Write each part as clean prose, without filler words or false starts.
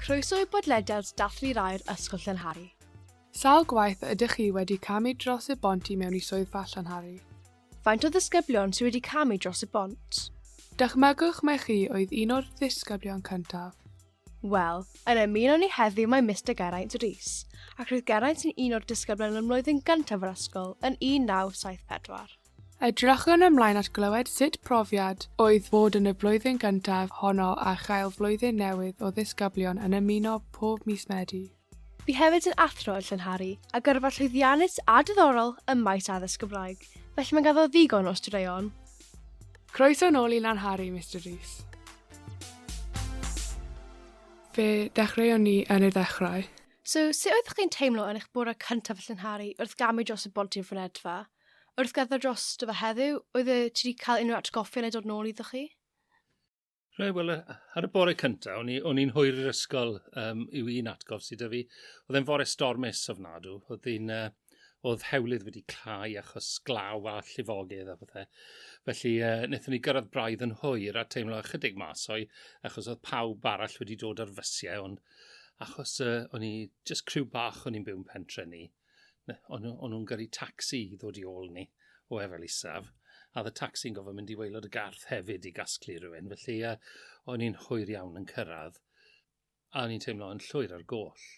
Croeso i bodlediad ddathliadau'r Ysgol Llanhari. Sawl gwaith ydych chi wedi camu dros y bonti mewn I swyddfa Llanhari? Faint o ddisgyblion sydd wedi camu dros y bont? Dychmygwch mai chi oedd un o'r ddisgyblion cyntaf. Wel, yn ymuno ni heddiw mae Mr Geraint Rees, ac roedd Geraint yn un o'r disgyblion yn mlwyddyn gyntaf yr ysgol yn 1974. Edrychwn ymlaen at glywed sut profiad oedd fod yn y blwyddyn gyntaf honno a chael flwyddyn newydd o ddisgyblion yn ymuno pob mis Medi. Bu hefyd yn athro yn Llanhari a gyrfa llwyddiannus a diddorol ym maes addysg Gymraeg, felly mae'n gaddo ddigon o straeon. Croeso nôl I Llanhari, Mr Rees. Fe dechreuon ni yn y ddechrau. So, sut oeddech chi'n teimlo yn eich bore cyntaf yn Llanhari wrth gamu dros y bonti'n ffynedfa? Wrth gaddo dros dy fe heddiw, oedd ti wedi cael unrhyw atgofion ei dod nôl iddo chi? Wel, ar y bore cyntaf, o'n i'n hwyr yr ysgol yw un atgof sydd â fi. Oedd e'n fore stormus ofnadw. Oedd hewlydd wedi clau achos glaw a llifogydd a bethau. Felly, wnaethon ni gyrraedd braidd yn hwyr a teimlo ychydig masoi, achos oedd pawb arall wedi dod ar fysiau, ond achos o'n i just criw bach o'n i'n byw'n pentre ni. O'n nhw'n gyrru tacsi I ddod I ôl ni o Efel Isaf, a oedd y tacsi'n gofyn mynd I waelod y garth hefyd I gasglu rhywun, felly o'n i'n hwyr iawn yn cyrraedd, a o'n i'n teimlo yn llwyr ar goll.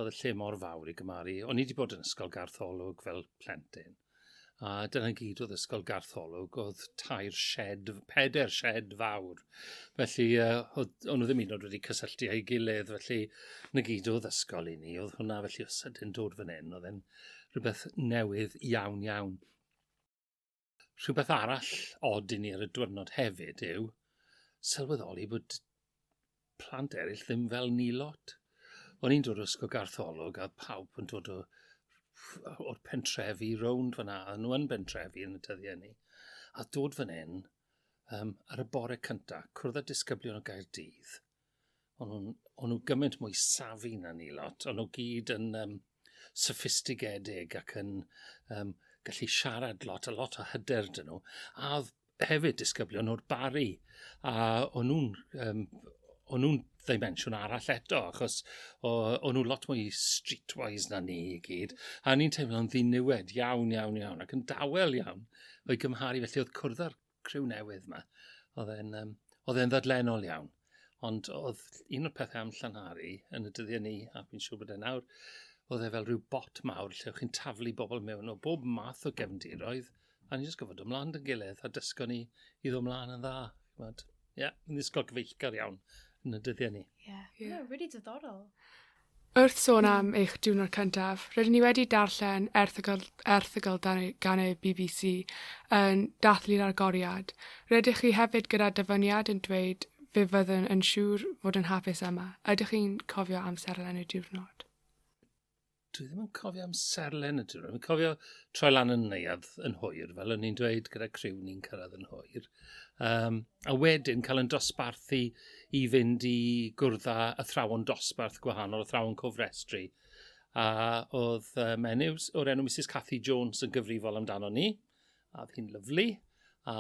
Oedd y lle mor fawr I gymaru. O'n i wedi bod yn ysgol gartholwg fel plentyn, a dyna gyd oedd ysgol gartholwg, oedd 4 shed fawr. Felly, o'n nhw ddim un oed wedi cysylltu â'i gilydd, felly na gyd oedd ysgol I ni. Oedd hwnna felly os ydyn dod fan hyn, oedd e'n rhywbeth newydd iawn iawn. Rhywbeth arall od I ni ar y diwrnod hefyd yw sylweddoli bod plant eraill ddim fel ni lot. O'n i'n dod o ysgol gartholwg a pawb yn dod o'r pentrefi rownd fan'na, a nhw yn pentrefi yn y dyddiau ni. A dod fan hyn, ar y bore cyntaf, cwrdd â disgyblion o Gaerdydd. O'n nhw gymaint mwy safi na ni lot. O'n nhw gyd yn sophistigedig ac yn gallu siarad lot o hyder dyn nhw. A oedd hefyd disgyblion o'r Bari. A o'n nhw'n ddimensiwn arall eto, achos o'n nhw lot mwy streetwise na ni I gyd. A ni'n teimlo'n ddiniwed iawn ac yn dawel iawn o'i gymharu, felly oedd cwrdd â'r criw newydd yma. Oedd e'n ddadlenol iawn. Ond oedd un o'r pethau am Llanhari yn y dyddiau ni, a fi'n siŵr bod e nawr, oedd e fel rhyw bot mawr lle o'ch chi'n taflu bobl mewn o bob math o gefndiroedd, a ni'n jyst gofod ymlaen yn gilydd, a dysgo ni I ddod ymlaen yn dda. Yn ysgol gyfeillgar iawn yn y dyddiau ni. Really diddorol. Wrth sôn am eich diwrnod cyntaf, rydyn ni wedi darllen erthygl gan y BBC yn dathlu'r agoriad. Rydych chi hefyd gyda dyfyniad yn dweud fe fyddwn yn siŵr fod yn hapus yma. Ydych chi'n cofio amserlen y diwrnod? Dwi ddim yn cofio amserlen y diwrnod. Dwi'n cofio troi lan yn neuadd yn hwyr, fel o'n i'n dweud gyda criw ni'n cyrraedd yn hwyr. A wedyn cael yn dosbarthu I fynd I gwrdd â athrawon dosbarth gwahanol, athrawon cofrestru. A oedd menyw o'r enw Mrs Cathy Jones yn gyfrifol amdano ni. A oedd hi'n lyflu. A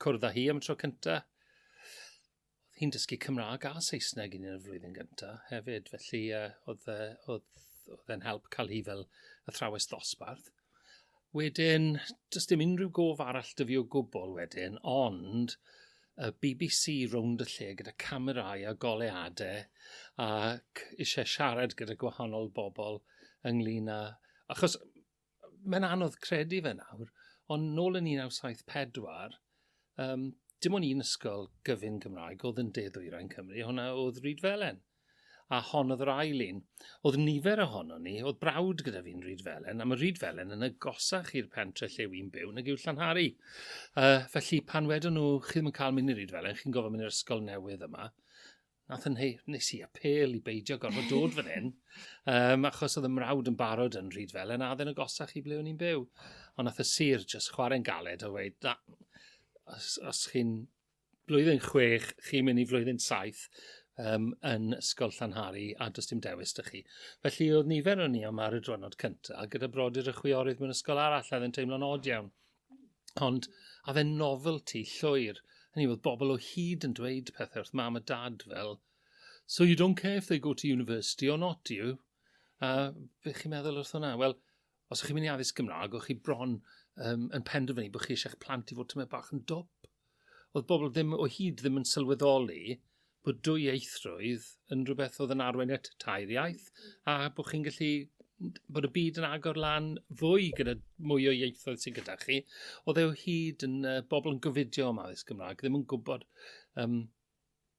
cwrdd â hi am y tro cyntaf. Oedd hi'n dysgu Cymraeg a Saesneg yn y flwyddyn gyntaf hefyd. Felly oedd e'n help cael hi fel athrawes dosbarth. Wedyn, does dim unrhyw gof arall dy fi o gwbl wedyn, ond y BBC rownd y lle gyda camerâu a goleadau ac eisiau siarad gyda gwahanol bobl ynglyn â... Achos mae'n anodd credu fe nawr, ond nôl yn 1974, dim ond un ysgol gyfun Gymraeg oedd yn De-ddwyrain Cymru, hwnna oedd Rhydfelen. A hon oedd yr ail un. Oedd nifer ohono ni, oedd brawd gyda fi'n Rhydfelen, a mae Rhydfelen yn agosach i'r pentre lle wy'n byw nag yw Llanhari. Felly pan wedon nhw, chi ddim yn cael mynd I Rhydfelen, chi'n gofyn mynd i'r ysgol newydd yma. Nes I apel I beidio gorfod dod fan hyn, achos oedd y mrawd yn barod yn Rhydfelen, a oedd yn agosach I ble o'n i'n byw. Ond nath y sir jyst chwarae'n galed a weid, os chi'n blwyddyn 6, chi'n mynd I flwyddyn 7, yn Ysgol Llanhari a does dim dewis dy chi. Felly oedd nifer o'n ni yma ar y diwrnod cyntaf gyda brodyr y chwiorydd mewn ysgol arall a oedd yn teimlo'n od iawn. Ond a fe'n novelty llwyr. Hynny oedd bobl o hyd yn dweud pethau wrth mam a dad fel so you don't care if they go to university or not, do you? Be chi'n meddwl wrth hwnna? Wel, os ych chi'n mynd i addysg Gymraeg, o'ch chi bron yn penderfynu bod chi eisiau'ch plant i fod tymed bach yn dwp. Oedd bobl ddim o hyd ddim yn sylweddoli bod dwy eithroedd yn rhywbeth oedd yn arwain at tair iaith, a bod chi'n gallu, bod y byd yn agor lan fwy gyda mwy o ieithoedd sy'n gyda chi. Oedd o hyd yn bobl yn gofidio am addysg Gymraeg, ddim yn gwybod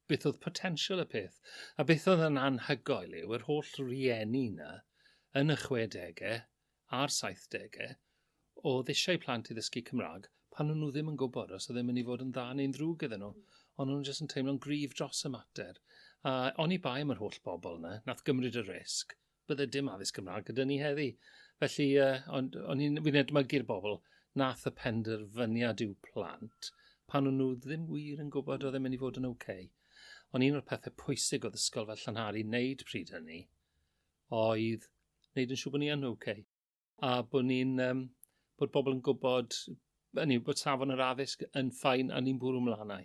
beth oedd potensial y peth. A beth oedd yn anhygoel yw, yr holl rieni yna yn y 60au a'r 70au oedd eisiau plant i ddysgu Cymraeg pan nhw ddim yn gwybod os oedd ddim yn ei fod yn dda neu'n ddrwg iddyn nhw. Ond nhw'n jyst yn teimlo'n gryf dros y mater. Oni bai am yr holl bobl yna, nath gymryd y risg, bydde dim addysg Gymraeg gyda ni heddi. Felly, fi'n edmygu'r bobl, nath y penderfyniad i'w plant, pan nhw ddim wir yn gwybod oedd ddim yn ei fod yn okay. Ond un o'r pethau pwysig oedd Ysgol fel Llanhari wneud pryd hynny, oedd wneud yn siŵr bod ni yn okay. A bod bod bobl yn gwybod, bod safon yr addysg yn ffain a ni'n bwrw mlanau.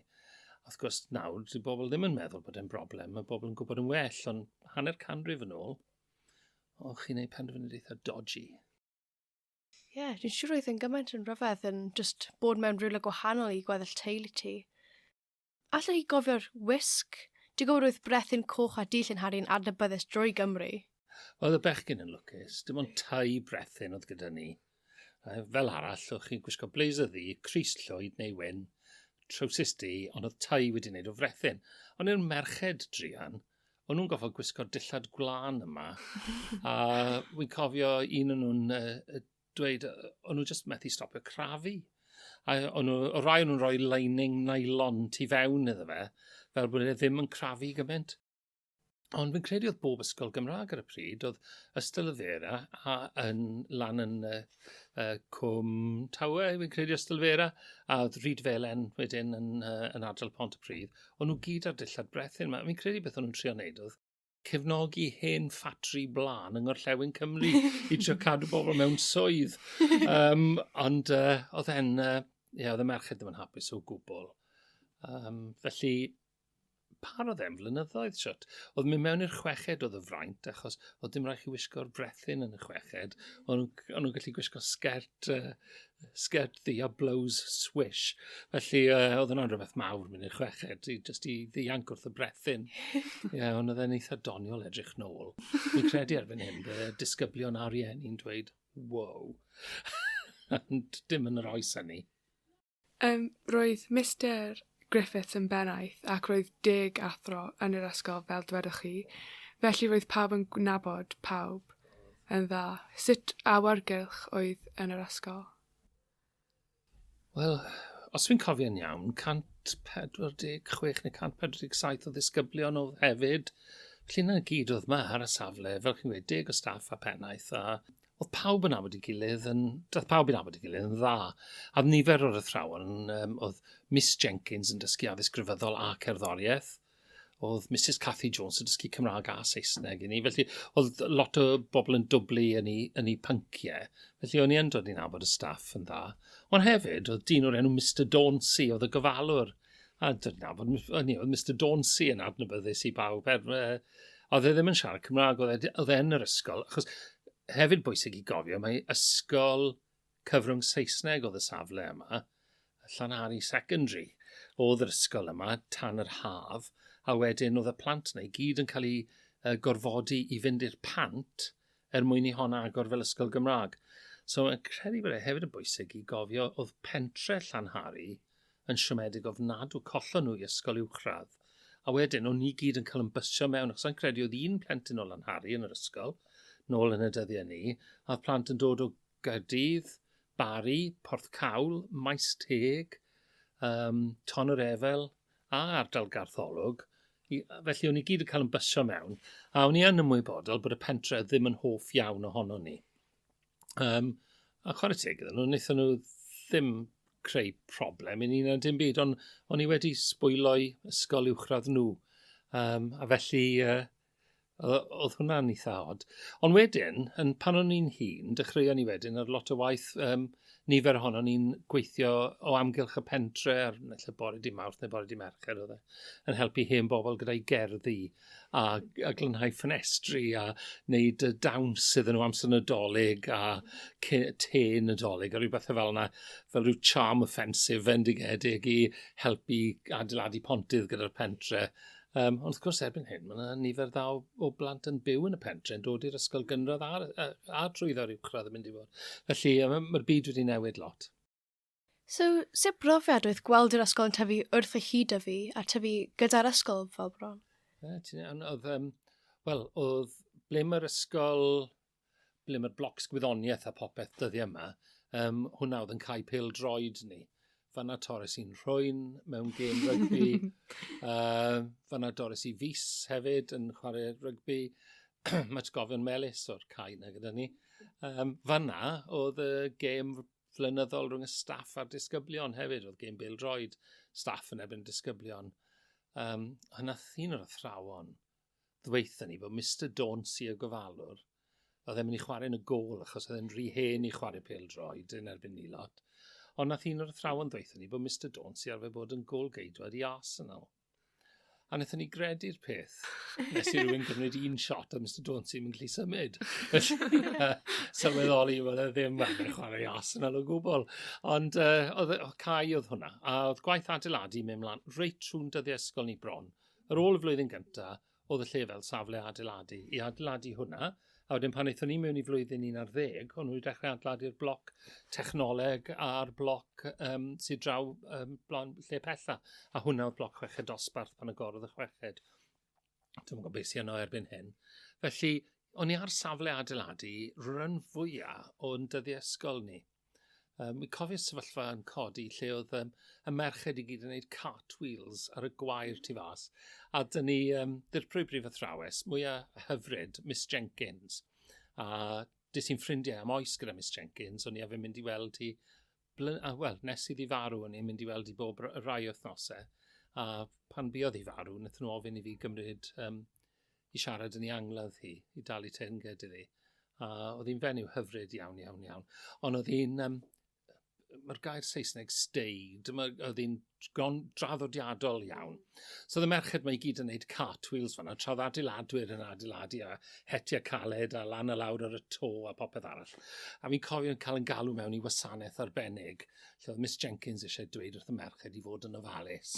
Wrth gwrs, nawr, dyw bobl ddim yn meddwl bod e'n broblem, mae bobl yn gwybod yn well, ond hanner canrif yn ôl, o'ch chi'n gwneud penderfyniad eitha dodgy. Ie, dwi'n siŵr oedd yn gymaint yn rhyfedd yn just bod mewn rhywle gwahanol i gweddill teulu ti. Alla i gofio'r wisg? Dwi'n gwybod oedd brethyn coch a di Llanhari'n adnabyddus drwy Gymru. Oedd y bechgyn yn lwcus, dim ond tai brethyn oedd gyda ni. Fel arall, o'ch chi'n gwisgo blazer ddi, crys llwyd neu wyn, trowsus di, ond oedd tai wedi wneud o frethyn. Ond yw'n merched drian, o'n nhw'n gofod gwisgo dillad gwlan yma. A wy'n cofio un o'n nhw'n dweud, o'n nhw jyst methu stopio crafu. A o rai o'n nhw'n rhoi lining nylon tu fewn iddo fe, fel bod e ddim yn crafu gymaint. Ond fi'n credu oedd bob ysgol Gymraeg ar y pryd, oedd ystol y fera yn lan yn Cwm Tawe, fi'n credu ystol fera, a oedd Rhyd Felen wedyn yn ardal Pont y Pridd. O'n nhw gyd ar dillad brethyn yma. Fi'n credu beth o'n nhw'n trio wneud oedd cefnogi hen ffatri blan yng Ngorllewin Cymru i trio cadw bobl mewn swydd. Ond oedd y merched ddim yn hapus o gwbl. Felly, par oedd flynyddoedd siwt. Oedd mynd mewn i'r chweched oedd y fraint, achos oedd dim rhaid chi wisgo'r brethyn yn y chweched. Oedd nhw'n gallu gwisgo sgert ddi a blows swish. Felly oedd yna'n rhywbeth mawr mynd i'r chweched, just i ddianc wrth y brethyn. Ond oedd e'n eitha doniol edrych nôl. Fi'n credu erbyn hyn, bydd disgyblion a rieni'n dweud, wow. Ond dim yn yr oes hynny. Roedd Mr Griffiths yn bennaeth ac roedd 10 athro yn yr ysgol fel dwedwch chi, felly roedd pawb yn nabod pawb yn dda. Sut awyrgylch oedd yn yr ysgol? Wel, os fi'n cofio'n iawn, 146 neu 147 o ddisgyblion oedd hefyd. Felly yna gyd oedd yma ar y safle, fel chi'n gweud, 10 o staff a pennaeth, a oedd pawb yn nabod ei gilydd yn dda. A nifer o'r athrawon, oedd Miss Jenkins yn dysgu addysg grefyddol a cerddoriaeth. Oedd Mrs Cathy Jones yn dysgu Cymraeg a Saesneg i ni. Felly oedd lot o bobl yn dwblu yn ei pynciau. Felly o'n i yn dod i nabod y staff yn dda. Ond hefyd, oedd dyn o'r enw Mr Dauncey, oedd y gofalwr. A dod i nabod, oedd Mr Dauncey yn adnabyddus i bawb. Oedd e ddim yn siarad Cymraeg, oedd e yn yr ysgol. Achos hefyd bwysig i gofio, mae ysgol cyfrwng Saesneg oedd y safle yma, Llanhari Secondary, oedd yr ysgol yma tan yr haf, a wedyn oedd y plant yna i gyd yn cael ei gorfodi i fynd i'r pant mwyn i honna agor fel ysgol Gymraeg. So yn credu bod e hefyd yn bwysig i gofio oedd pentre Llanhari yn siomedig ofnadw, collon nhw i ysgol uwchradd. A wedyn, o'n ni gyd yn cael yn bysio mewn, achos yn credu oedd un plentyn o Llanhari yn yr ysgol, nôl yn y dyddiau ni, a oedd plant yn dod o Gaerdydd, Bari, Porthcawl, Maes Teg, Ton yr Efel a ardal Gartholwg. Felly o'n i gyd yn cael yn bysio mewn, a o'n i yn ymwybodol bod y pentre ddim yn hoff iawn ohono ni. A chwarae teg iddyn nhw, wnaethon nhw ddim creu problem i ni na dim byd, ond o'n i wedi sbwylo'i ysgol uwchradd nhw. A felly oedd hwnna'n eitha od. Ond wedyn, pan o'n i'n hun, dechreuon ni wedyn ar lot o waith nifer ohono ni'n gweithio o amgylch y pentre ar neu bore di Mawrth neu bore di Mercher oedd e, yn helpu hen bobl gyda'i gerddi a glanhau ffenestri a wneud dawns iddyn nhw amser Nadolig a te Nadolig a rhywbeth fel yna, fel rhyw charm offensive fendigedig i helpu adeiladu pontydd gyda'r pentre. Ond wrth gwrs erbyn hyn, mae yna nifer dda o blant yn byw yn y pentre yn dod i'r ysgol gynradd a drwyddo'r uwchradd yn mynd i fod. Felly mae'r byd wedi newid lot. So, sut brofiad oedd gweld yr ysgol yn tyfu wrth y hyd y fi a tyfu gyda'r ysgol fel bron? Oedd ble mae'r ysgol, ble mae'r blocs gwyddoniaeth a popeth dyddiau yma, hwnna oedd yn cael pêl-droed ni. Fanna torres i'n rhywun mewn gêm rygbi. Fanna dorres i fus hefyd yn chwarae rygbi. Mae atgofion melys o'r cae na gyda ni. Fanna oedd y gêm flynyddol rhwng y staff a'r disgyblion hefyd. Oedd gêm bêl-droed staff yn ebyn disgyblion. Hynna un o'r athrawon ddweithio ni bod Mr Dauncey y gofalwr oedd e'n mynd i chwarae yn y gôl achos oedd e'n rhy hen i chwarae pêl-droed yn erbyn ni lot. Ond nath un o'r athrawon ddweithio ni bod Mr Dauncey arfer bod yn gôl-geidwad i Arsenal. A wnaethon ni gredu'r peth. Nes i rhywun gymryd un shot a Mr Dauncey yn gallu symud. Sylweddoli bod e ddim yn chwarae i Arsenal o gwbl. Ond oedd cae oedd hwnna. A oedd gwaith adeiladu mewn mlaen reit trwy'n dyddiau ysgol ni bron. Ar ôl y flwyddyn gyntaf, oedd y lle fel safle adeiladu. I adeiladu hwnna, a wedyn pan eithon ni mewn i flwyddyn 11, o'n nhw'n dechrau adeiladu'r bloc technoleg a'r bloc sydd draw blaen lle pella. A hwnna oedd bloc chweched dosbarth pan agorwyd y chweched. Dwi'n gwybod beth sy'n yno erbyn hyn. Felly, o'n i ar safle adeiladu rhan fwyaf o'n dyddiau ysgol ni. Mi cofio sefyllfa yn codi lle oedd y merched i gyd yn gwneud cartwheels ar y gwair tu fas. A dyn ni, ddirprwy brif athrawes, mwyaf hyfryd, Miss Jenkins. A dys i'n ffrindiau am oes gyda Miss Jenkins, o'n i efo mynd i weld hi, nes iddi farw, o'n i'n mynd i weld hi bob rai wythnosau. A pan buodd hi farw, wnaethon nhw ofyn i fi gymryd i siarad yn ei angladd hi, i dalu teyrnged iddi. A oedd hi'n fenyw hyfryd iawn. Ond oedd hi'n... Mae'r gair Saesneg staid, oedd hi'n draddodiadol iawn. So oedd y merched mae i gyd yn gwneud cartwheels fan'na, tra oedd adeiladwyr yn adeiladu a hetiau caled a lan a lawr ar y to a popeth arall. A fi'n cofio cael yn galw mewn i wasanaeth arbennig, lle oedd Miss Jenkins eisiau dweud wrth y merched i fod yn ofalus.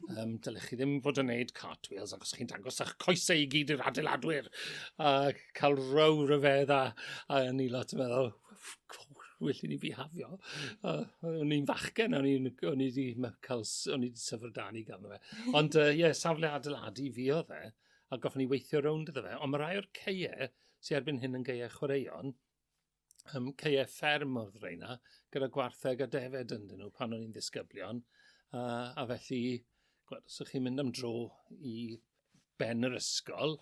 Dylech chi ddim fod yn gwneud cartwheels ac os chi'n dangos eich coesau i gyd i'r adeiladwyr. A cael row ryfedd a ni lot yn meddwl, wyll ni fi hafio. O'n i'n fachgen, o'n i wedi syfrdanu ganddo fe. Ond safle adeiladu fi oedd e, a goffon ni weithio rownd iddo fe. Ond mae rai o'r ceie sy'n erbyn hyn yn geie chwaraeon, ceie fferm oedd reina, gyda gwartheg a defed ynddyn nhw pan o'n i'n ddisgyblion. A felly, os ydych chi'n mynd am dro i ben yr ysgol,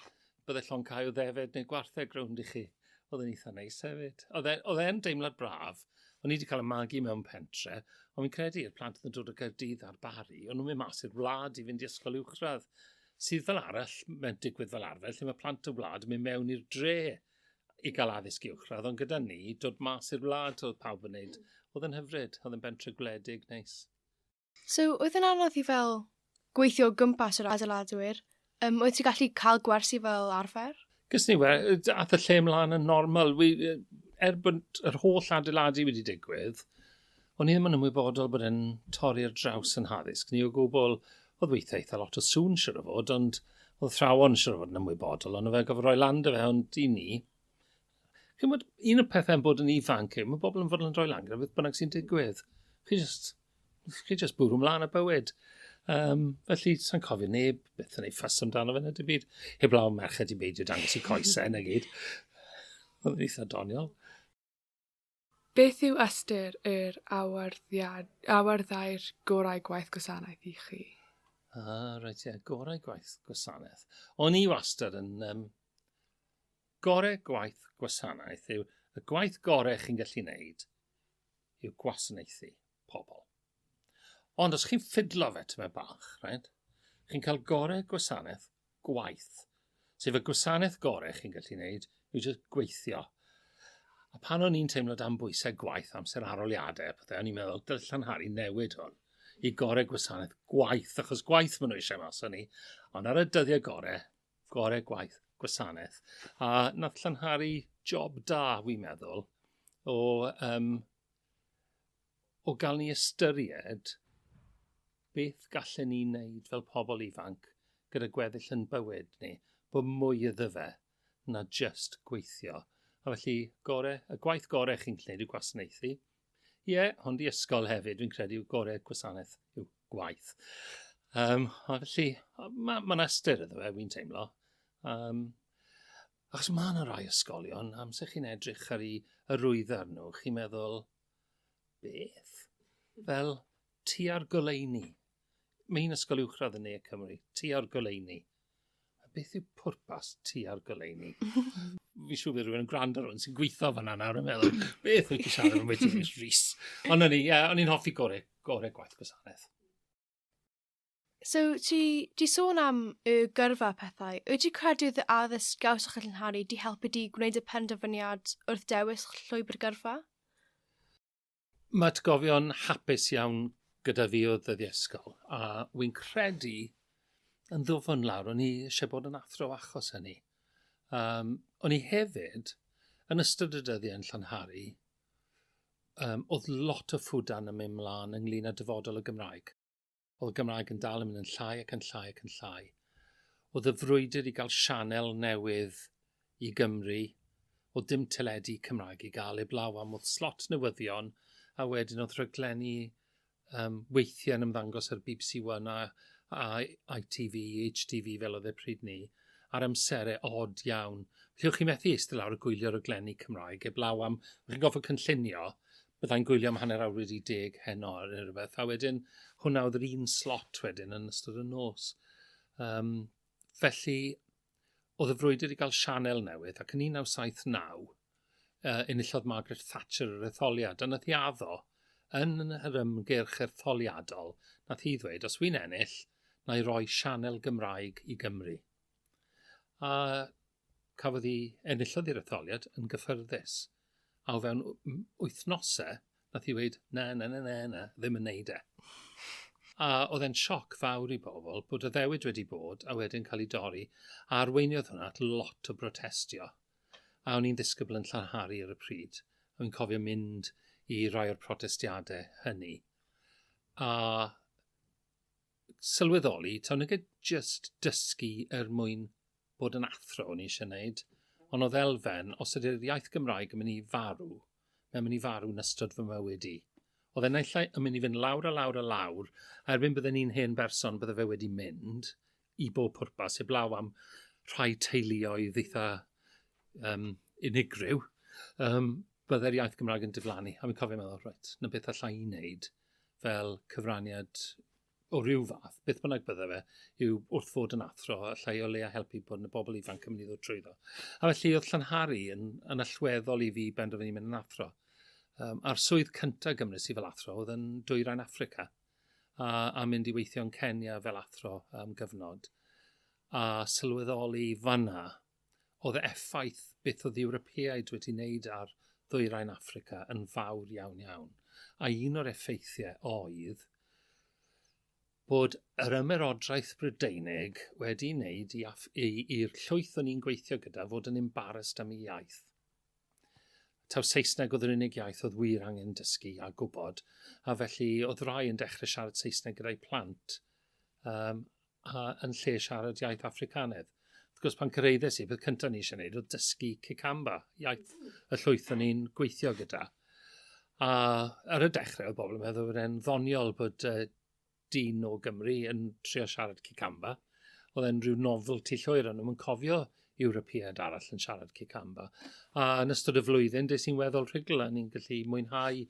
bydde llon cael o defed neu gwartheg rownd i chi. Oedd yn eitha neis hefyd. Oedd e'n deimlad braf. O'n i wedi cael y magu mewn pentre, ond mi'n credu'r plant yn dod o Gaerdydd ar Bari, ond nhw'n mynd mas i'r wlad i fynd i ysgol uwchradd. Sydd fel arall, mewn digwydd fel arfer, lle mae plant o wlad yn mynd mewn i'r dre i gael addysg uwchradd, ond gyda ni, dod mas i'r wlad oedd pawb yn wneud. Oedd yn hyfryd, oedd yn bentre gwledig neis. So, oedd yn anodd i fel gweithio o gwmpas yr adeiladwyr? Oedd ti'n gallu cael gwersi fel arfer? Gys ni ath y lle mlaen yn normal. Bod yr holl adeiladu wedi digwydd, o'n i ddim yn ymwybodol bod e'n torri'r draws yn haddysg. Ni o gwbl, oedd weithiau eitha lot o sŵn siwr o fod, ond oedd thrawon siwr o fod yn ymwybodol, ond o fe gofod roi land o fe, ond i ni. Un o'r pethau'n bod yn ifanc, mae bobl yn fod yn rhoi land gyda beth bynnag sy'n digwydd. Chi just bwrw mlaen y bywyd. Felly, sa'n cofio neb beth yn ei ffys amdano fe na dy byd. Heblaw merched i beidio dangos i coesau na gyd. Oedd yn eitha doniol. Beth yw ystyr yr awyrddair gorau gwaith gwasanaeth i chi? Gorau gwaith gwasanaeth. O'n i wastad yn gorau gwaith gwasanaeth yw y gwaith gorau chi'n gallu wneud yw gwasanaethu pobl. Ond os chi'n ffidlo fe tyma bach, chi'n cael gorau gwasanaeth gwaith. Sef y gwasanaeth gorau chi'n gallu wneud yw jyst gweithio. A pan o'n i'n teimlo dan bwysau gwaith amser aroliadau, o'n i'n meddwl, dyle Llanhari newid hwn i gorau gwasanaeth gwaith, achos gwaith maen nhw eisiau mas o'n ni, ond ar y dyddiau gorau gwaith gwasanaeth. A nath Llanhari job da, wi'n meddwl, o gael ni ystyried beth gallen ni wneud fel pobl ifanc gyda gweddill yn bywyd ni, bod mwy iddo fe na just gweithio. A felly, y gwaith gorau chi'n gwneud yw gwasanaethu. Ond i ysgol hefyd, dwi'n credu yw gorau gwasanaeth yw gwaith. A felly, mae'n ystyr iddo fe, wy'n teimlo. Achos mae yna rai ysgolion, amser chi'n edrych ar y rwyddar nhw, chi'n meddwl, beth? Fel tua'r goleuni. Mae'n ysgol uwchradd yn Ne Cymru, tua'r goleuni. Beth yw pwrpas tua'r goleuni? Fi'n siŵr bod rhywun yn gwrando ar hwn sy'n gweithio fan'na nawr yn meddwl, beth wyt ti'n siarad am wedi Rees? Ond o'n i'n hoffi gorau gwaith gwasanaeth. So, ti sôn am y gyrfa pethau. Wyt ti credu y addysg gawsach yn Llanhari di helpu di gwneud y penderfyniad wrth dewis llwybr gyrfa? Mae atgofion hapus iawn gyda fi o ddyddi ysgol, a wy'n credu yn ddwfn lawr, o'n i eisiau bod yn athro achos hynny. O'n i hefyd, yn ystod y dyddiau yn Llanhari, oedd lot o ffwdan yn mynd mlaen ynglyn â dyfodol y Gymraeg. Oedd y Gymraeg yn dal yn mynd yn llai ac yn llai ac yn llai. Oedd y frwydr i gael sianel newydd i Gymru, o dim teledu Cymraeg i gael heblaw am oedd slot newyddion, a wedyn oedd rhaglenni weithiau yn ymddangos ar BBC One a ITV, HTV fel oedd e pryd ni, ar amserau od iawn. Felly chi'n methu eistedd lawr y gwylio rhaglenni Cymraeg, heblaw am, chi'n gofio cynllunio, byddai'n gwylio am hanner awr wedi 10 heno neu rhywbeth, a wedyn hwnna oedd yr un slot wedyn yn ystod y nos. Felly, oedd y frwydr i gael sianel newydd, ac yn 1979, enillodd Margaret Thatcher yr etholiad, a nath hi addo yn yr ymgyrch etholiadol, nath hi ddweud, os wy'n ennill, na i roi sianel Gymraeg i Gymru. A cafodd hi enillodd i'r etholiad yn gyffyrddus. A o fewn wythnosau, nath hi dweud, na, ddim yn neud e. A oedd e'n sioc fawr i bobl bod y ddewyd wedi bod a wedyn cael ei dorri, a arweiniodd hwnna at lot o brotestio. A o'n i'n ddisgybl yn Llanhari ar y pryd. A o'n cofio mynd i rai o'r protestiadau hynny. A sylweddoli, tawn nag just dysgu mwyn bod yn athro o'n i eisiau gwneud, ond oedd elfen, os ydy'r iaith Gymraeg yn mynd i farw, mae'n mynd i farw yn ystod fy mywyd i. Oedd e'n yn mynd i fynd lawr a lawr a lawr, a erbyn bydden ni'n hen berson bydde fe wedi mynd i bob pwrpas, heblaw am rhai teuluoedd eitha unigryw, bydde'r iaith Gymraeg yn diflannu. A mi'n cofio meddwl, na beth allai i wneud fel cyfraniad o ryw fath, beth bynnag bydde fe, yw wrth fod yn athro, allai o leia helpu bod y bobl ifanc yn mynd i ddod trwyddo. A felly oedd Llanhari yn allweddol i fi benderfynu mynd yn athro. A'r swydd cyntaf gymryd fel athro oedd yn Dwyrain Affrica, a mynd i weithio yn Kenya fel athro gyfnod. A sylweddoli fanna, oedd effaith beth oedd Ewropeaid wedi wneud ar Ddwyrain Affrica yn fawr iawn iawn. A un o'r effeithiau oedd bod yr ymerodraeth Brydeinig wedi wneud i'r llwyth o'n i'n gweithio gyda fod yn embarrassed am ei iaith. Taw Saesneg oedd yr unig iaith oedd wir angen dysgu a gwybod, a felly oedd rai yn dechrau siarad Saesneg gyda'i plant yn lle siarad iaith Africanaidd. Wrth gwrs, pan cyreiddes i, bydd cyntaf ni eisiau gwneud oedd dysgu Cicamba, iaith y llwyth o'n i'n gweithio gyda. A ar y dechrau, oedd bobl yn meddwl bod e'n ddoniol bod dyn o Gymru yn trio siarad Cicamba. Oedd e'n rhyw novelty llwyr, ond nhw'n cofio Ewropeaid arall yn siarad Cicamba. A yn ystod y flwyddyn, des i'n weddol rhugl, a ni'n gallu mwynhau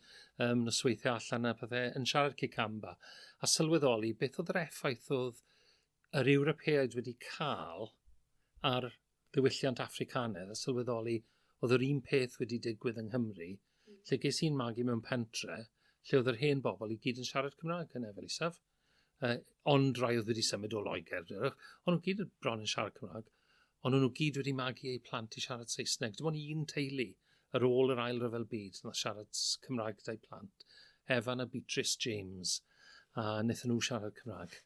nosweithiau allan a pethau yn siarad Cicamba. A sylweddoli, beth oedd yr effaith oedd yr Ewropeaid wedi cael ar ddiwylliant Africanaidd, a sylweddoli, oedd yr un peth wedi digwydd yng Nghymru, lle ges i'n magu mewn pentre, lle oedd yr hen bobl i gyd yn siarad Cymraeg yn efel isaf. Ond rai oedd wedi symud o Loegr, ond nhw gyd bron yn siarad Cymraeg, ond nhw gyd wedi magu eu plant i siarad Saesneg. Dim ond un teulu ar ôl yr ail ryfel byd, nath siarad Cymraeg gyda'i plant, Evan a Beatrice James, a wnaethon nhw siarad Cymraeg.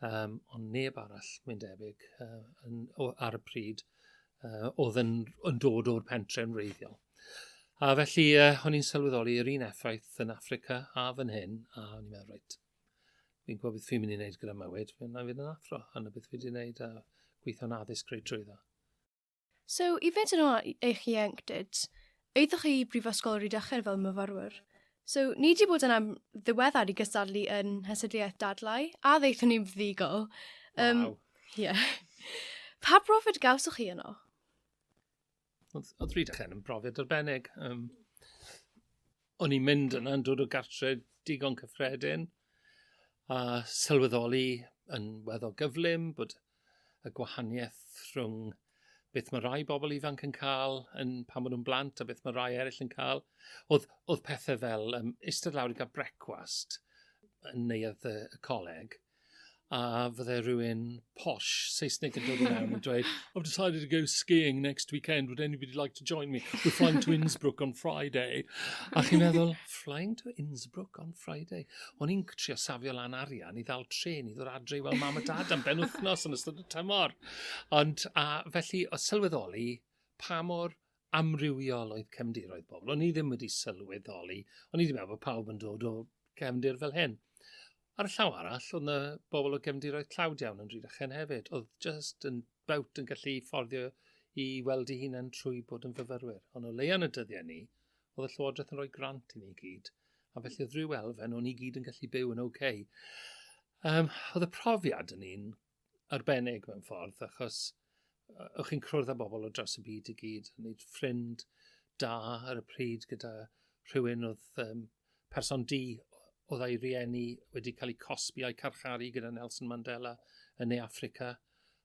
Ond neb arall, mae'n debyg, ar y pryd, oedd yn dod o'r pentref yn wreiddiol. A felly, o'n i'n sylweddoli yr un effaith yn Affrica a fan hyn, a o'n i'n meddwl, reit, fi'n gwybod beth fi'n mynd i wneud gyda mywyd, fi'n fynd yn athro, a beth fi wedi wneud a gweithio'n addysg greu trwyddo. So, i fynd yn ôl eich ieuenctid, eiddoch chi i brifysgol Rhydychen fel myfyrwyr. So, ni wedi bod yna ddiweddar i gystadlu yn hystudiaeth dadlau, a ddeithon ni'n ddigol. Waw. Yeah. Pa brofiad gawsoch chi yno? Oedd Rhydychen yn brofiad arbennig. O'n i'n mynd yna yn dod o gartre digon cyffredin, a sylweddoli yn weddol gyflym bod y gwahaniaeth rhwng beth mae rai bobl ifanc yn cael pan maen nhw'n blant a beth mae rai eraill yn cael. Oedd pethau fel eistedd lawr i gael brecwast yn neuadd y coleg, a fydde rhywun posh Saesnig yn dod i mewn and dweud, I've decided to go skiing next weekend. Would anybody like to join me? We're flying to Innsbruck on Friday. A chi'n meddwl, flying to Innsbruck on Friday? O'n i'n trio safio lan arian i ddal tren i ddod adre i weld mam a dad am ben wythnos yn ystod y tymor. Ond felly, o sylweddoli, pa mor amrywiol oedd cefndiroedd bobl. O'n i ddim wedi sylweddoli. O'n i wedi meddwl bod pawb yn dod o cefndir fel hyn. Ar y llaw arall, oedd yna bobl o gefndiroedd tlawd iawn yn Rhydychen hefyd. Oedd just yn bawt yn gallu fforddio i weld ei hunain trwy bod yn fyfyrwyr. Ond o leia yn y dyddiau ni, oedd y Llywodraeth yn rhoi grant i ni gyd. A felly oedd rhyw elfen o'n i gyd yn gallu byw yn oce. Oedd y profiad yn un arbennig mewn ffordd, achos o'ch chi'n cwrdd â bobl o dros y byd i gyd, yn gwneud ffrind da ar y pryd gyda rhywun oedd person di oedd ei rieni wedi cael ei cosbi a'i carcharu gyda Nelson Mandela yn ei Affrica,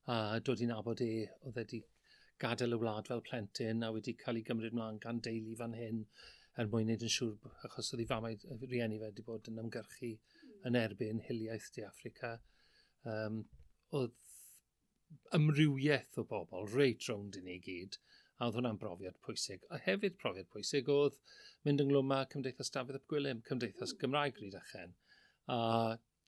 a dod i'n nabod oedd wedi gadael y wlad fel plentyn a wedi cael ei gymryd mlaen gan deulu fan hyn mwyn wneud yn siŵr, achos oedd ei famau rieni fe wedi bod yn ymgyrchu yn erbyn hiliaeth di Affrica. Oedd ymrywiaeth o bobl reit rownd i ni gyd, a oedd hwnna'n brofiad pwysig. A hefyd profiad pwysig oedd mynd ynglwm â Cymdeithas Dafydd ap Gwilym, Cymdeithas Gymraeg Rhydychen, a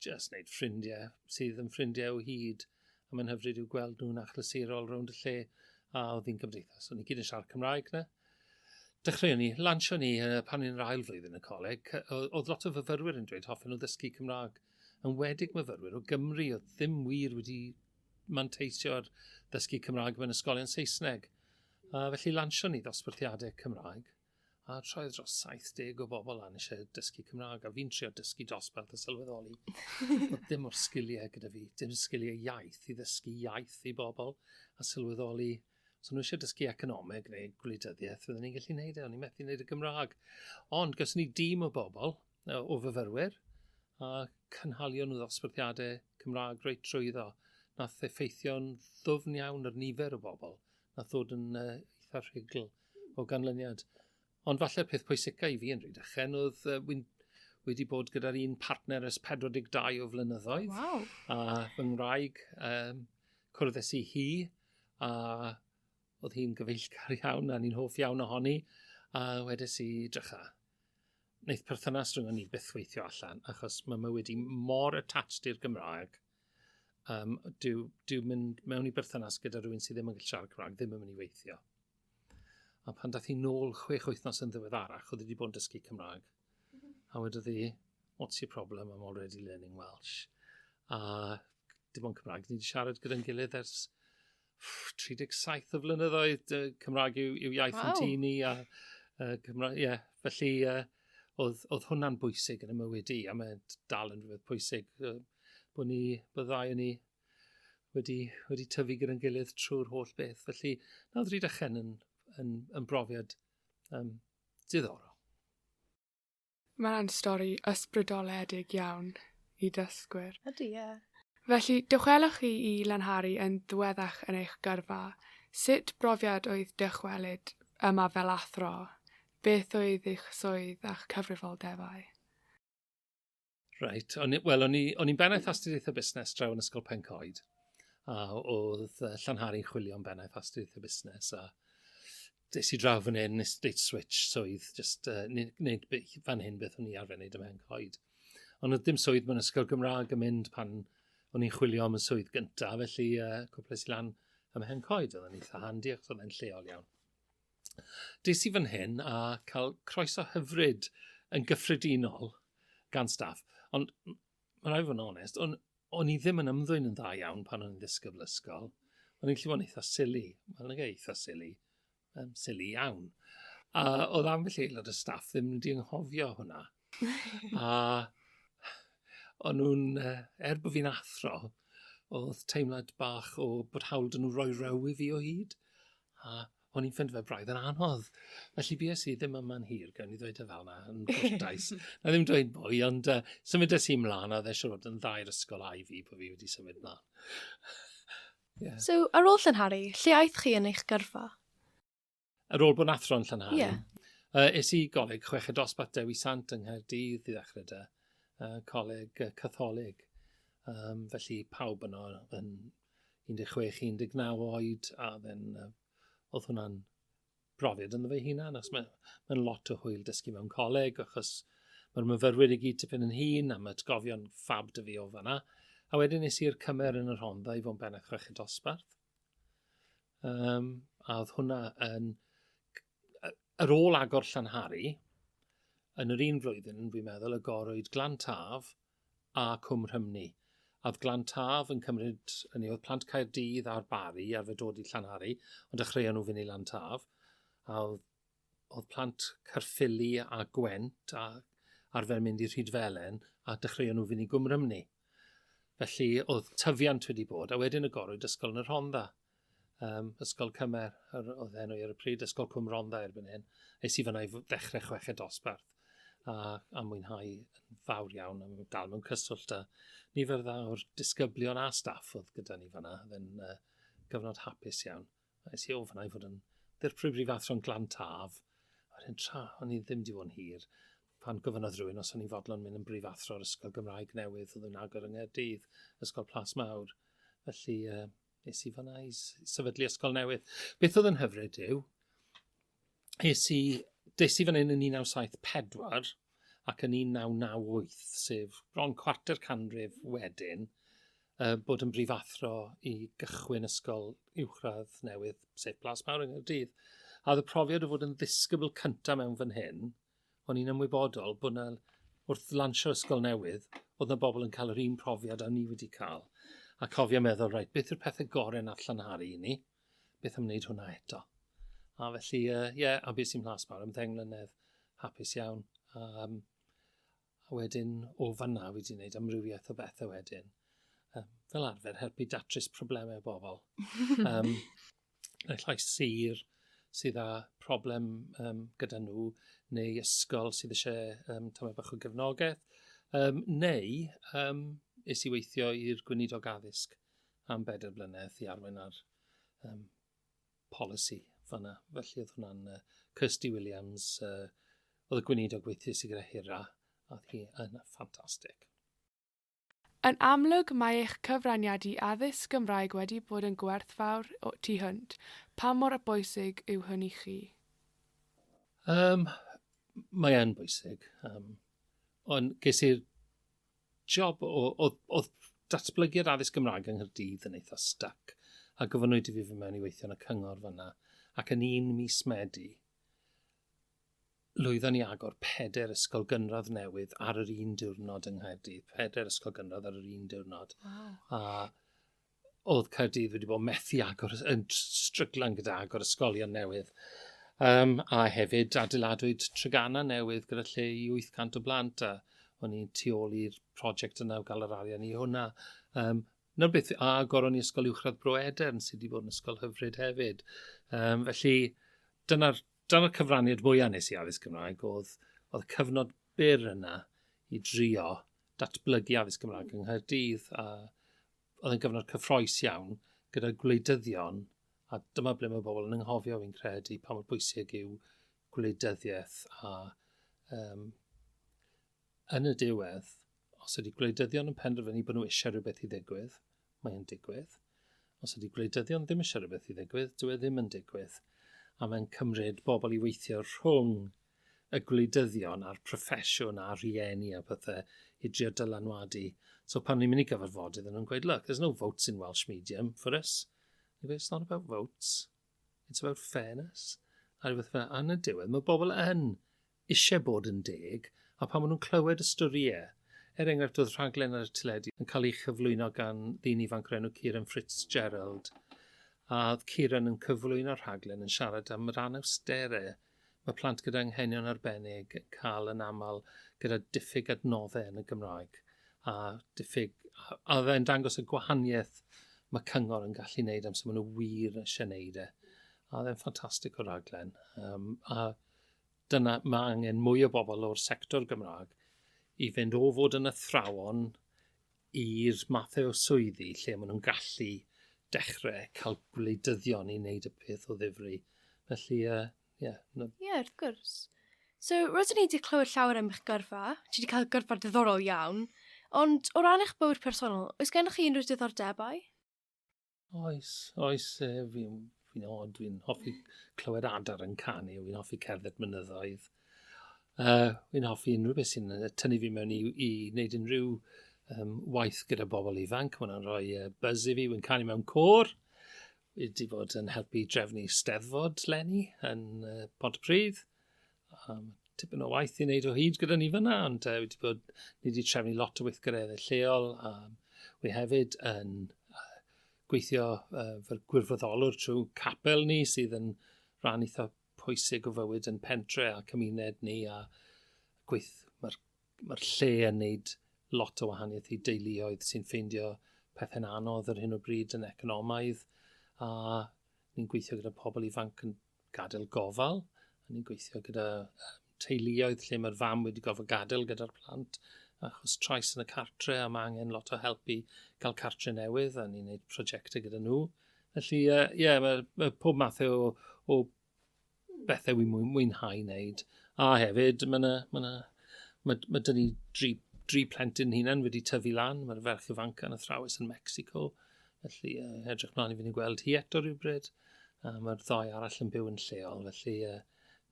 just wneud ffrindiau sydd yn ffrindiau o hyd, a mae'n hyfryd i'w gweld nhw'n achlysurol rownd y lle, a oedd hi'n cymdeithas. O'n i gyd yn siarad Cymraeg na. Dechreuon ni, lansio ni pan ni'n yr ail flwyddyn y coleg, oedd lot o fyfyrwyr yn dweud hoffen o ddysgu Cymraeg. Yn wedig myfyrwyr o Gymru, oedd ddim wir wedi manteisio ar ddysgu Cymraeg mewn ysgolion Saesneg. Felly lansio ni ddosbarthiadau Cymraeg, a troedd dros 70 o bobl lan eisiau dysgu Cymraeg, a fi'n trio dysgu dosbarth a sylweddoli. Ddim o'r sgiliau gyda fi, dim sgiliau iaith i ddysgu iaith i bobl, a sylweddoli, os nhw eisiau dysgu economeg neu gwleidyddiaeth, fydden ni'n gallu gwneud o'n i'n methu wneud y Gymraeg. Ond gos ni dîm o bobl, o fyfyrwyr, a cynhalio nhw ddosbarthiadau Cymraeg reit trwyddo. Nath effeithio'n ddwfn iawn ar nifer o bobl, nath ddod yn eitha rhugl o ganlyniad. Ond falle'r peth pwysica i fi yn Rhydychen oedd wedi bod gyda'r un partner ys 42 o flynyddoedd. Wow. A fy ngwraig cwrddais i hi, a oedd hi'n gyfeillgar iawn, a ni'n hoff iawn ohoni, a wedes i drycha. Wneith perthynas rhwng ni byth weithio allan, achos mae wedi mor attached i'r Gymraeg. Dyw mynd mewn i berthynas gyda rhywun sydd ddim yn gallu siarad Cymraeg, ddim yn mynd i weithio. A pan dath hi nôl 6 wythnos yn ddiweddarach, oedd wedi bod yn dysgu Cymraeg. A wedodd hi, what's your problem? I'm already learning Welsh. A dim ond Cymraeg, ni wedi siarad gyda'n gilydd ers 37 o flynyddoedd. Cymraeg yw iaith yn tŷ ni. Felly oedd hwnna'n bwysig yn y mywyd i, a mae'n dal yn rhywbeth pwysig bod ddau o ni wedi tyfu gyda'n gilydd trwy'r holl beth. Felly, nawdd Rhydychen yn brofiad diddorol. Mae'n stori ysbrydoledig iawn i dysgwyr. Ydy, ie. Felly, dywchelwch chi i Llanhari yn ddiweddach yn eich gyrfa. Sut brofiad oedd ddychwelyd yma fel athro? Beth oedd eich swydd a'ch cyfrifoldebau? Reit, o'n i'n bennaeth astudiaethau busnes draw yn Ysgol Pencoed. A oedd Llanhari'n chwilio am bennaeth astudiaethau busnes. A des i draw fan hyn, nes i switch swydd, just wneud fan hyn beth o'n i arfer wneud ym Mhen Coed. Ond oedd dim swydd mewn ysgol Gymraeg yn mynd pan o'n i'n chwilio am y swydd gyntaf, felly cwples i lan ym Mhen Coed, oedd yn eitha handi ac oedd e'n lleol iawn. Des i fan hyn a cael croeso hyfryd yn gyffredinol gan staff, ond mae'n rhaid fod yn onest, o'n i ddim yn ymddwyn yn dda iawn pan o'n i'n ddisgybl ysgol. O'n i'n lli eitha sili, mae'n eitha sili iawn. A oedd ambell aelod y staff ddim wedi anghofio hwnna. A o'n nhw'n, bod fi'n athro, oedd teimlad bach o bod hawl dyn nhw roi row i fi o hyd. A o'n i'n ffynd fe braidd yn anodd. Felly bues i ddim yma'n hir, gawn i ddweud y fel yna, yn gwrtais. Na ddim dweud mwy, ond symudais i mlaen, a ddau siwr bod yn ddau'r ysgol a i fi bod fi wedi symud mlaen. Yeah. So, ar ôl Llanhari, lle aeth chi yn eich gyrfa? Ar ôl bod yn athro'n Llanhari, Ie. is i goleg chweched dosbarth Dewi Sant yng Nghaerdydd i ddechrau de, coleg Catholig. Felly pawb yno yn 16-19 oed, a oedd hwnna'n brofiad yn fe hunan, achos mae'n lot o hwyl dysgu mewn coleg, achos mae'r myfyrwyr i gyd tipyn yn hun, am atgofion ffab dy fi o fanna. A wedyn nes i'r cymer yn y Rhondda i fo'n bennod chweched dosbarth. A oedd hwnna yn... Ar ôl agor Llanhari, yn yr un flwyddyn, fi'n meddwl, agorwyd Glantaf a Cwm Rhymni. A oedd Glantaf yn cymryd, oedd plant Caerdydd a'r Bari ar fy dod i Llanhari, ond dechreuon nhw fynd i Lantaf. A oedd plant Caerffili a Gwent arfer mynd i Rhydfelen, a dechreuon nhw fynd i Gwm Rhymni. Felly oedd tyfiant wedi bod, a wedyn agorwyd ysgol yn y Rhondda. Ysgol Cymer, oedd enw ar y pryd, ysgol Cwm Rhondda erbyn hyn. Eis i fanna i ddechrau chweched dosbarth. A mwynhau yn fawr iawn, a dal mewn cyswllt a nifer dda o'r disgyblion a staff oedd gyda ni fanna. Oedd gyfnod hapus iawn. Eis i o fanna i fod yn ddirprwy brifathro'n Glantaf. O'n i ddim di fod yn hir. Pan gofynodd rhywun os o'n i fodlon mynd yn brifathro'r Ysgol Gymraeg newydd oedd yn agor yng Nghaerdydd, Ysgol Plas Mawr. Felly es i fanna i sefydlu Ysgol Newydd. Beth oedd yn hyfryd yw, des i fan hyn yn 1974 ac yn 1998, sef bron cwarter canrif wedyn, bod yn brifathro i gychwyn Ysgol Uwchradd Newydd, sef Plas Mawr yng Nghaerdydd. A oedd y profiad o fod yn ddisgybl cyntaf mewn fan hyn, o'n i'n ymwybodol bod yna, wrth lansio Ysgol Newydd, oedd yna bobl yn cael yr un profiad a ni wedi cael. A cofio meddwl, reit, beth yw'r pethau gorau nath Llanhari i ni? Beth am wneud hwnna eto? A felly, a beth sy'n Plas Mawr am 10 mlynedd hapus iawn. A wedyn, o fanna wedi wneud amrywiaeth o bethau wedyn. Fel arfer, helpu datrys problemau bobl. Llais sir sydd â problem gyda nhw, neu ysgol sydd eisiau tymed bach o gefnogaeth, neu is i weithio i'r gweinidog addysg am 4 blynedd i arwain ar polisi fanna. Felly oedd hwnna'n Kirsty Williams, oedd y gweinidog weithio sydd gyda Hira, a oedd hi yn ffantastig. Yn amlwg mae eich cyfraniad i addysg Gymraeg wedi bod yn gwerthfawr tu hwnt. Pa mor bwysig yw hynny chi? Mae yn bwysig. Ond ges i'r job oedd datblygiad addysg Gymraeg yng Nghaerdydd yn eitha stuck. A gofynwyd i fi fy mewn i weithio yn y cyngor fanna. Ac yn 1 mis Medi, lwyddon ni agor 4 ysgol gynradd newydd ar yr un diwrnod yng Nghaerdydd. 4 ysgol gynradd ar yr un diwrnod. Wow. A oedd Caerdydd wedi bod methu agor, yn stryglan gyda agor ysgolion newydd. A hefyd adeiladwyd Treganna newydd gyda lle i 800 o blant. A o'n i'n tu ôl i'r prosiect yna o gael yr arian i hwnna. Nawr beth, a agoron ni Ysgol Uwchradd Broedern sydd wedi bod yn ysgol hyfryd hefyd. Felly, dyna'r cyfraniad mwyaf nes i addysg Gymraeg oedd y cyfnod byr yna i drio datblygu addysg Gymraeg yng Nghaerdydd. A oedd yn gyfnod cyffroes iawn gyda gwleidyddion, a dyma ble mae bobl yn anghofio fi'n credu pa mor bwysig yw gwleidyddiaeth. A yn y diwedd, os ydy gwleidyddion yn penderfynu bod nhw eisiau rhywbeth i ddigwydd, mae'n digwydd. Os ydy gwleidyddion ddim eisiau rhywbeth i ddigwydd, dyw e ddim yn digwydd. a mae'n cymryd bobl i weithio rhwng y gwleidyddion a'r proffesiwn a'r rhieni a bethau i drio dylanwadu. So pan ni'n mynd i gyfarfodydd, nhw'n gweud, look, there's no votes in Welsh medium for us. It's not about votes. It's about fairness. A rhywbeth fel, yn y diwedd, mae bobl yn eisiau bod yn deg, a pan maen nhw'n clywed y storiau, enghraifft oedd rhaglen ar y teledu yn cael ei chyflwyno gan ddyn ifanc o'r enw Geraint Fitzgerald, a oedd Geraint yn cyflwyno'r rhaglen yn siarad am yr anawsterau. Mae plant gyda anghenion arbennig yn cael yn aml gyda diffyg adnoddau yn y Gymraeg, a oedd e'n dangos y gwahaniaeth mae cyngor yn gallu wneud am sy'n maen nhw wir eisiau wneud e. A oedd e'n ffantastig o raglen. A dyna mae angen mwy o bobl o'r sector Gymraeg i fynd o fod yn athrawon i'r mathau o swyddi lle maen nhw'n gallu dechrau cael gwleidyddion i wneud y peth o ddifri. Felly, wrth gwrs. So, rydyn ni wedi clywed llawer am eich gyrfa. Ti wedi cael gyrfa diddorol iawn. Ond o ran eich bywyd personol, oes gennych chi unrhyw diddordebau? Oes, fi'n hoffi clywed adar yn canu, fi'n hoffi cerdded mynyddoedd. Fi'n hoffi unrhyw beth sy'n tynnu fi mewn i wneud unrhyw waith gyda bobl ifanc. Mae'n rhoi buzz i fi, fi'n canu mewn cor. Fi wedi bod yn helpu drefnu steddfod leni yn Pontypridd. Tipyn o waith i wneud o hyd gyda ni fyna, ond ni wedi trefnu lot o weithgareddau lleol. Wi hefyd yn gweithio fel gwirfoddolwr trwy capel ni sydd yn rhan eitha pwysig o fywyd yn pentre a cymuned ni, a mae'r lle yn neud lot o wahaniaeth i deuluoedd sy'n ffeindio pethau'n anodd ar hyn o bryd yn economaidd, a ni'n gweithio gyda pobl ifanc yn gadael gofal, a ni'n gweithio gyda teuluoedd lle mae'r fam wedi gofod gadael gyda'r plant achos trais yn y cartre, a mae angen lot o help i gael cartre newydd, a ni'n gwneud prosiectau gyda nhw. Felly, mae pob math o bethau wy'n mwynhau wneud. A hefyd, mae dyn ni dri plentyn hunan wedi tyfu lan. Mae'r ferch ifanc yn athrawes yn Mexico. Felly, edrych mlaen i fynd i gweld hi eto rhywbryd. Mae'r ddoi arall yn byw yn lleol. Felly,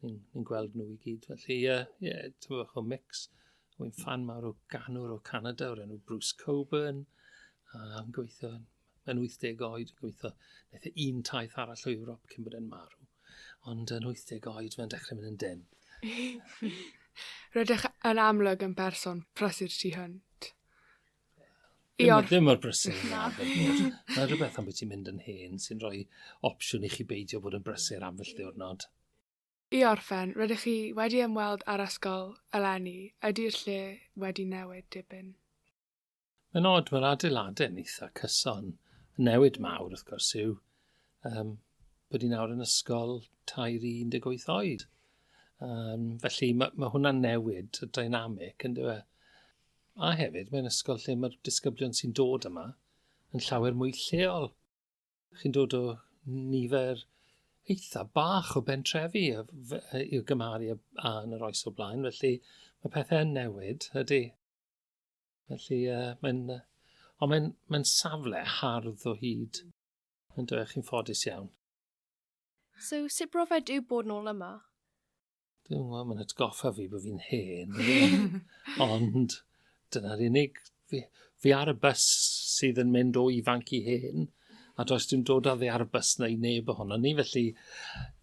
ni'n gweld nhw i gyd. Felly, ti'n bach o mix. Wy'n fan mawr o ganwr o Canada o'r enw Bruce Coburn. Yn gweithio yn 80 oed, yn gweithio neitha un taith arall o Ewrop cyn bod e'n marw. Ond yn 80 oed, mae'n dechrau mynd yn dyn. Rydych yn amlwg yn berson prysur ti hynt. Ddim mor brysur. Mae rhywbeth am beth ti'n mynd yn hen sy'n rhoi opsiwn i chi beidio bod yn brysur am fyll ddiwrnod. I orffen, rydych chi wedi ymweld ar ysgol eleni, ydy'r lle wedi newid dipyn? Mae'n od, mae'r adeiladau'n eitha cyson. Newid mawr, wrth gwrs, yw bod i nawr yn ysgol tair i 18 oed. Felly mae hwnna'n newid y dynamic, yn dweud. A hefyd, mae'n ysgol lle mae'r disgyblion sy'n dod yma yn llawer mwy lleol. Chi'n dod o nifer eitha bach o bentrefi i'w gymharu a yn yr oes o blaen. Felly mae pethau'n newid, ydy. Felly mae'n safle hardd o hyd. Yn dweud chi'n ffodus iawn. So, sut brofiad yw bod nôl yma? Dwi'n gwybod, mae'n atgoffa fi bod fi'n hen. Ond dyna'r unig. Fi ar y bus sydd yn mynd o ifanc i hen, a does dim dod â ddi ar y bus na i neb ohono ni, felly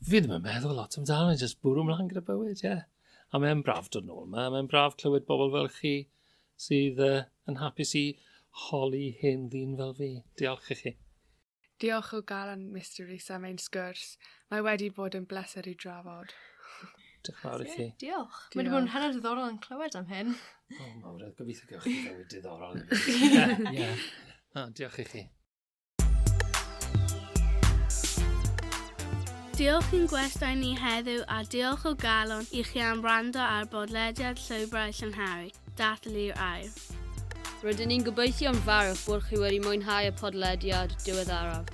fi ddim yn meddwl lot amdano, jyst bwrw mlaen gyda bywyd, ie. A mae'n braf dod nôl yma, mae'n braf clywed bobl fel chi sydd yn hapus i holi hen ddyn fel fi. Diolch i chi. Diolch o galon, Mr Rees, am ein sgwrs. Mae wedi bod yn bleser i drafod. Diolch fawr i chi. Diolch. Mae wedi bod yn hanner diddorol yn clywed am hyn. Mawr, gobeithio gewch chi fywyd diddorol. Diolch i chi. Diolch i'n gwestai ni heddiw a diolch o galon i chi am wrando ar bodlediad Llwybrau Llanhari, ddathliadau'r. Rydyn ni'n gobeithio yn farwch bod chi wedi mwynhau y podlediad diweddaraf.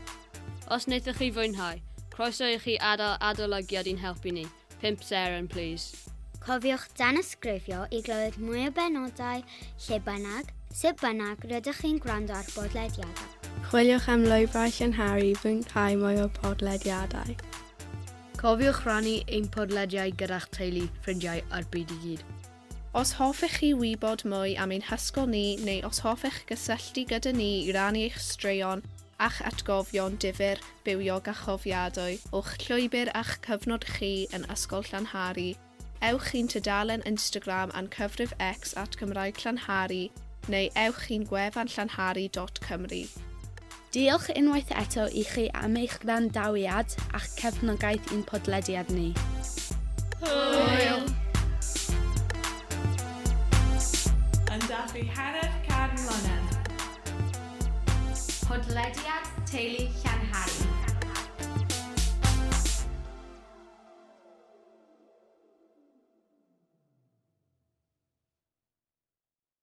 Os wnaethoch chi fwynhau, croeso i chi adael adolygiad i'n helpu ni. 5 seren, please. Cofiwch dan ysgrifio i glywed mwy o benodau, lle bynnag, sut bynnag rydych chi'n gwrando ar bodlediadau. Chwiliwch am Llwybrau Llanhari i fwynhau mwy o podlediadau. Cofiwch rannu ein podlediau gyda'ch teulu, ffrindiau a'r byd i gyd. Os hoffech chi wybod mwy am ein hysgol ni neu os hoffech gysylltu gyda ni i rannu eich straeon a'ch atgofion difyr, bywiog a chofiadwy o'ch llwybr a'ch cyfnod chi yn Ysgol Llanhari, ewch i'n tudalen Instagram a'n cyfrif X @Gymraeg Llanhari neu ewch i'n gwefan llanhari.cymru. Diolch unwaith eto i chi am eich gwrandawiad a'ch cefnogaeth i'n podlediad ni. Hwyl! Yn dathlu hanner can mlynedd. Podlediad teulu Llanhari.